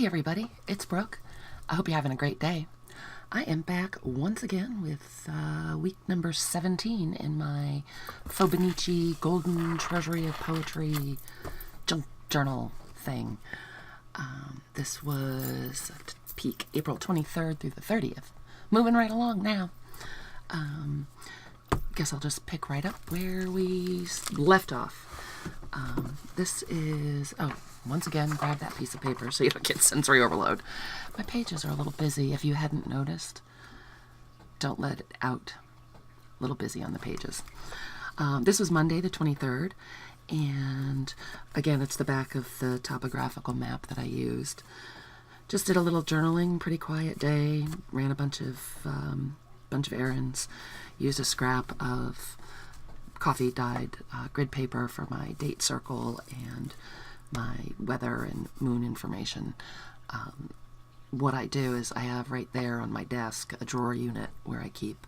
Hey everybody, it's Brooke. I hope you're having a great day. I am back once again with week number 17 in my Fauxbonichi Golden Treasury of Poetry junk journal thing. This was peak April 23rd through the 30th. Moving right along now. Guess I'll just pick right up where we left off. This is, once again, grab that piece of paper so you don't get sensory overload. My pages are a little busy, if you hadn't noticed. Don't let it out. A little busy on the pages. This was Monday the 23rd, and again, it's the back of the topographical map that I used. Just did a little journaling, pretty quiet day, ran a bunch of errands, used a scrap of coffee-dyed grid paper for my date circle and my weather and moon information. What I do is I have right there on my desk a drawer unit where I keep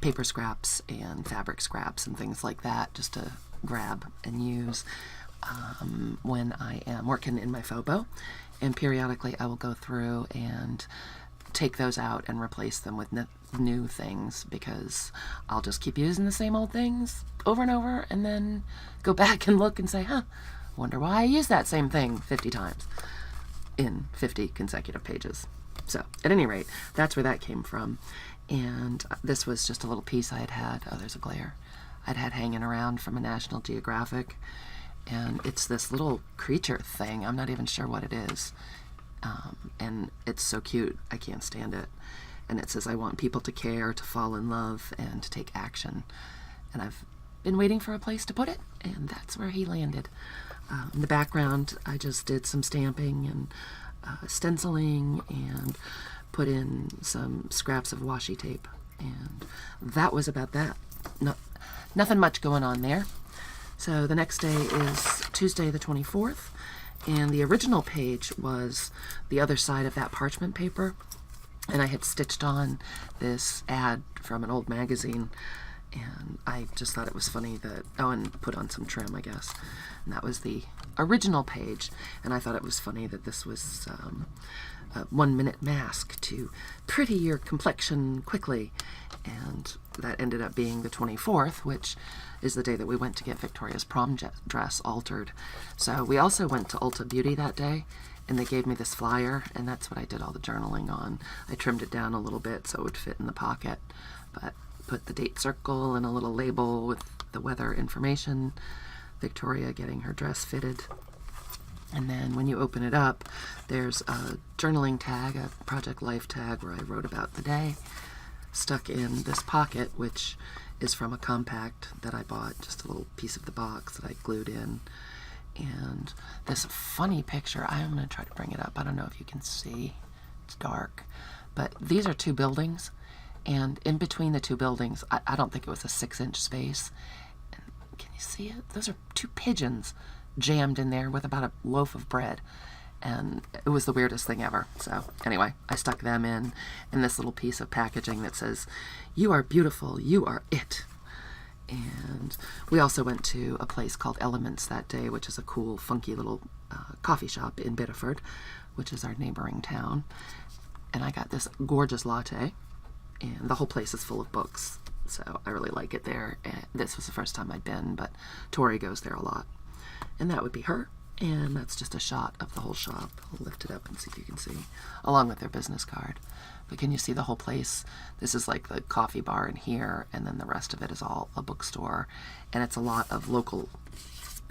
paper scraps and fabric scraps and things like that just to grab and use when I am working in my Fauxbo. And periodically I will go through and take those out and replace them with new things, because I'll just keep using the same old things over and over and then go back and look and say, wonder why I used that same thing 50 times in 50 consecutive pages. So at any rate, that's where that came from. And this was just a little piece I had, there's a glare, I'd had hanging around from a National Geographic, and it's this little creature thing. I'm not even sure what it is. And it's so cute, I can't stand it. And it says, I want people to care, to fall in love, and to take action. And I've been waiting for a place to put it, and that's where he landed. In the background, I just did some stamping and stenciling and put in some scraps of washi tape. And that was about that. Nothing much going on there. So the next day is Tuesday the 24th. And the original page was the other side of that parchment paper. And I had stitched on this ad from an old magazine. And I just thought it was funny that, and put on some trim, I guess. And that was the original page. And I thought it was funny that this was a 1-minute mask to pretty your complexion quickly. And that ended up being the 24th, which is the day that we went to get Victoria's prom dress altered. So we also went to Ulta Beauty that day, and they gave me this flyer, and that's what I did all the journaling on. I trimmed it down a little bit so it would fit in the pocket, but put the date circle and a little label with the weather information, Victoria getting her dress fitted. And then when you open it up, there's a journaling tag, a Project Life tag where I wrote about the day, stuck in this pocket, which is from a compact that I bought, just a little piece of the box that I glued in. And this funny picture, I'm going to try to bring it up. I don't know if you can see. It's dark. But these are two buildings, and in between the two buildings, I don't think it was a 6-inch space. And can you see it? Those are two pigeons jammed in there with about a loaf of bread. And it was the weirdest thing ever. So anyway, I stuck them in this little piece of packaging that says, "You are beautiful, you are it." And we also went to a place called Elements that day, which is a cool, funky little coffee shop in Biddeford, which is our neighboring town. And I got this gorgeous latte, and the whole place is full of books. So I really like it there. And this was the first time I'd been, but Tori goes there a lot. And that would be her. And that's just a shot of the whole shop. I'll lift it up and see if you can see, along with their business card. But can you see the whole place? This is like the coffee bar in here, and then the rest of it is all a bookstore. And it's a lot of local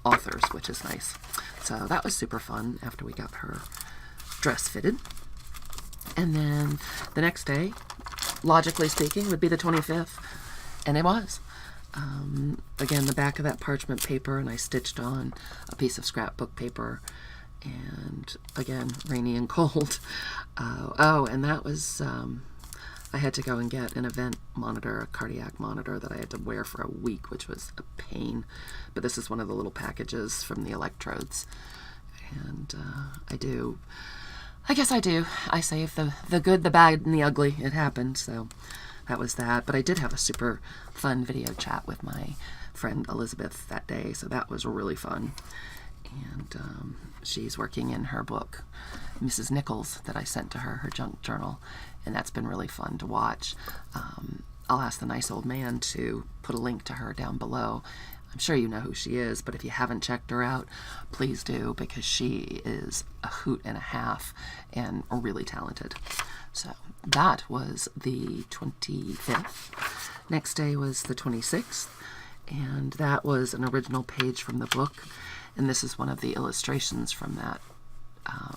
authors, which is nice. So that was super fun after we got her dress fitted. And then the next day, logically speaking, would be the 25th. And it was. Again, the back of that parchment paper, and I stitched on a piece of scrapbook paper, and again, rainy and cold. And that was, I had to go and get an event monitor, a cardiac monitor that I had to wear for a week, which was a pain. But this is one of the little packages from the electrodes. And I save the good, the bad, and the ugly. It happened, so that was that. But I did have a super fun video chat with my friend Elizabeth that day, so that was really fun. and she's working in her book, Mrs. Nichols, that I sent to her junk journal, and that's been really fun to watch. I'll ask the nice old man to put a link to her down below. I'm sure you know who she is, but if you haven't checked her out, please do, because she is a hoot and a half and really talented. So that was the 25th. Next day was the 26th, and that was an original page from the book, and this is one of the illustrations from that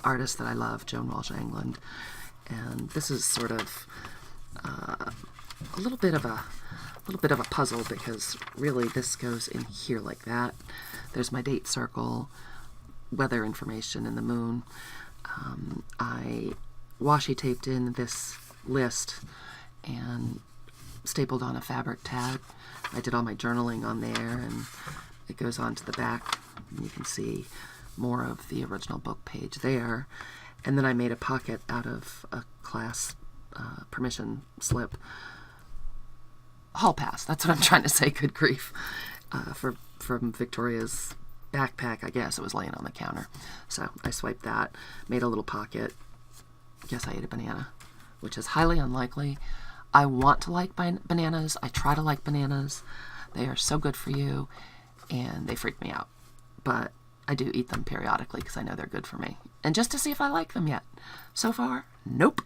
artist that I love, Joan Walsh England. And this is sort of a little bit of a puzzle, because really this goes in here like that. There's my date circle, weather information, and the moon. I washi taped in this list and stapled on a fabric tag. I did all my journaling on there, and it goes on to the back, and you can see more of the original book page there. And then I made a pocket out of a class permission slip. Hall pass, that's what I'm trying to say, good grief. From Victoria's backpack, I guess. It was laying on the counter. So I swiped that, made a little pocket. Guess I ate a banana, which is highly unlikely. I want to like bananas. I try to like bananas. They are so good for you, and they freak me out. But I do eat them periodically because I know they're good for me. And just to see if I like them yet. So far, nope.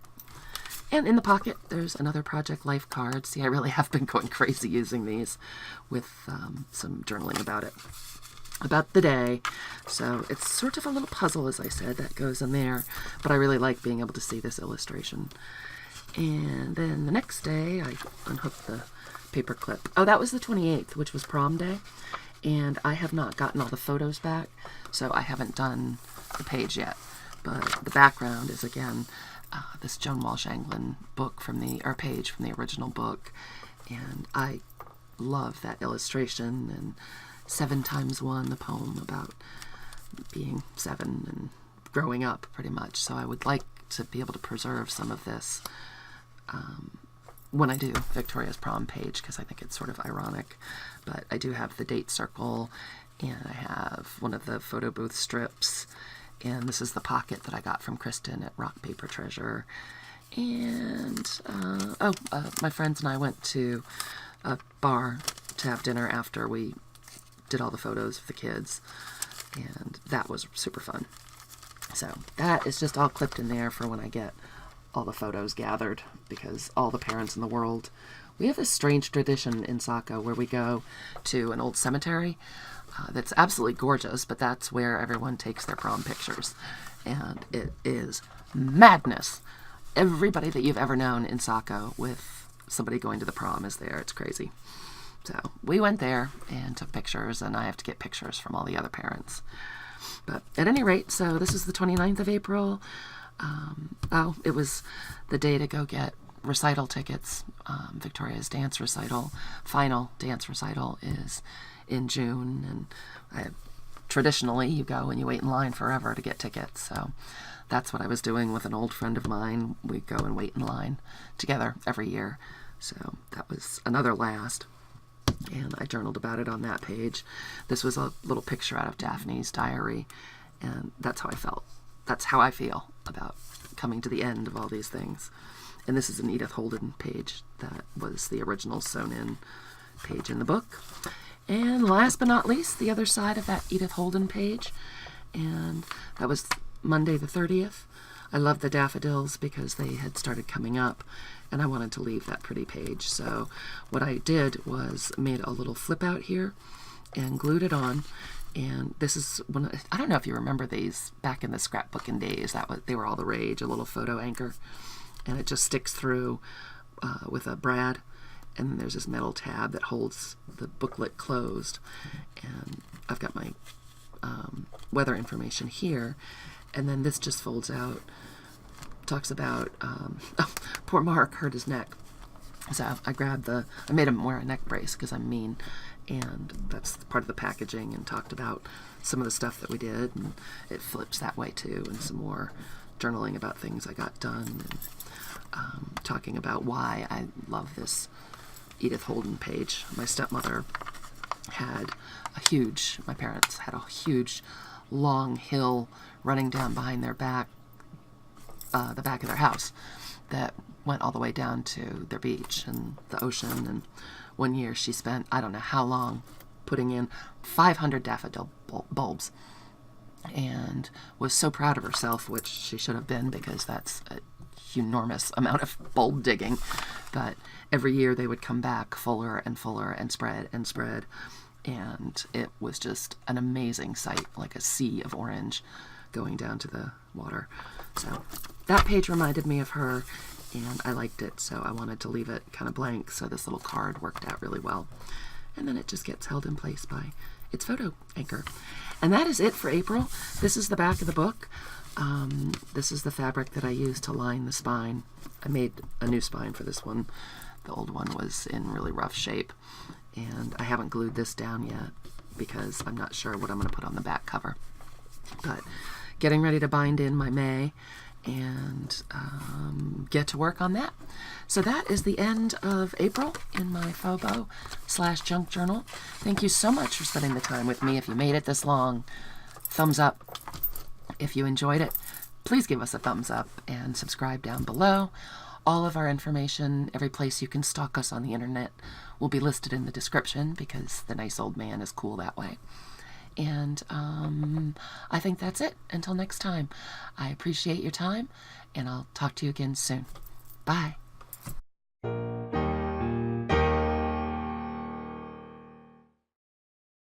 And in the pocket, there's another Project Life card. See, I really have been going crazy using these with some journaling about it, about the day. So it's sort of a little puzzle, as I said, that goes in there. But I really like being able to see this illustration. And then the next day, I unhooked the paper clip. Oh, that was the 28th, which was prom day. And I have not gotten all the photos back, so I haven't done the page yet. But the background is, again, this Joan Walsh England book page from the original book. And I love that illustration, and 7 times 1, the poem about being 7 and growing up, pretty much. So I would like to be able to preserve some of this when I do Victoria's prom page, because I think it's sort of ironic. But I do have the date circle, and I have one of the photo booth strips, and this is the pocket that I got from Kristen at Rock Paper Treasure. And my friends and I went to a bar to have dinner after we did all the photos of the kids, and that was super fun. So that is just all clipped in there for when I get all the photos gathered, because all the parents in the world, we have this strange tradition in Saco where we go to an old cemetery that's absolutely gorgeous, but that's where everyone takes their prom pictures, and it is madness. Everybody that you've ever known in Saco with somebody going to the prom is there. It's crazy. So we went there and took pictures, and I have to get pictures from all the other parents. But at any rate, so this is the 29th of April. It was the day to go get recital tickets. Victoria's dance recital, final dance recital, is in June, and traditionally you go and you wait in line forever to get tickets. So that's what I was doing with an old friend of mine. We go and wait in line together every year. So that was another last, and I journaled about it on that page. This was a little picture out of Daphne's diary, and that's how I felt. That's how I feel about coming to the end of all these things. And this is an Edith Holden page that was the original sewn-in page in the book. And last but not least, the other side of that Edith Holden page, and that was Monday the 30th. I love the daffodils because they had started coming up, and I wanted to leave that pretty page. So what I did was made a little flip out here and glued it on. And this is one. I don't know if you remember these back in the scrapbooking days. They were all the rage. A little photo anchor, and it just sticks through with a brad. And there's this metal tab that holds the booklet closed. And I've got my weather information here, and then this just folds out. Talks about poor Mark hurt his neck, so I made him wear a neck brace because I'm mean. And that's part of the packaging, and talked about some of the stuff that we did, and it flips that way too, and some more journaling about things I got done, and talking about why I love this Edith Holden page. My parents had a huge long hill running down behind their back, the back of their house, that went all the way down to their beach and the ocean. And one year she spent, I don't know how long, putting in 500 daffodil bulbs, and was so proud of herself, which she should have been, because that's a enormous amount of bulb digging. But every year they would come back fuller and fuller and spread and spread, and it was just an amazing sight, like a sea of orange going down to the water. So that page reminded me of her, and I liked it, so I wanted to leave it kind of blank, so this little card worked out really well. And then it just gets held in place by its photo anchor. And that is it for April. This is the back of the book. This is the fabric that I used to line the spine. I made a new spine for this one. The old one was in really rough shape, and I haven't glued this down yet because I'm not sure what I'm going to put on the back cover. But getting ready to bind in my May and get to work on that. So that is the end of April in my Fauxbo/junk journal. Thank you so much for spending the time with me. If you made it this long, thumbs up. If you enjoyed it, please give us a thumbs up and subscribe down below. All of our information, every place you can stalk us on the internet, will be listed in the description, because the nice old man is cool that way. And I think that's it. Until next time, I appreciate your time, and I'll talk to you again soon. Bye.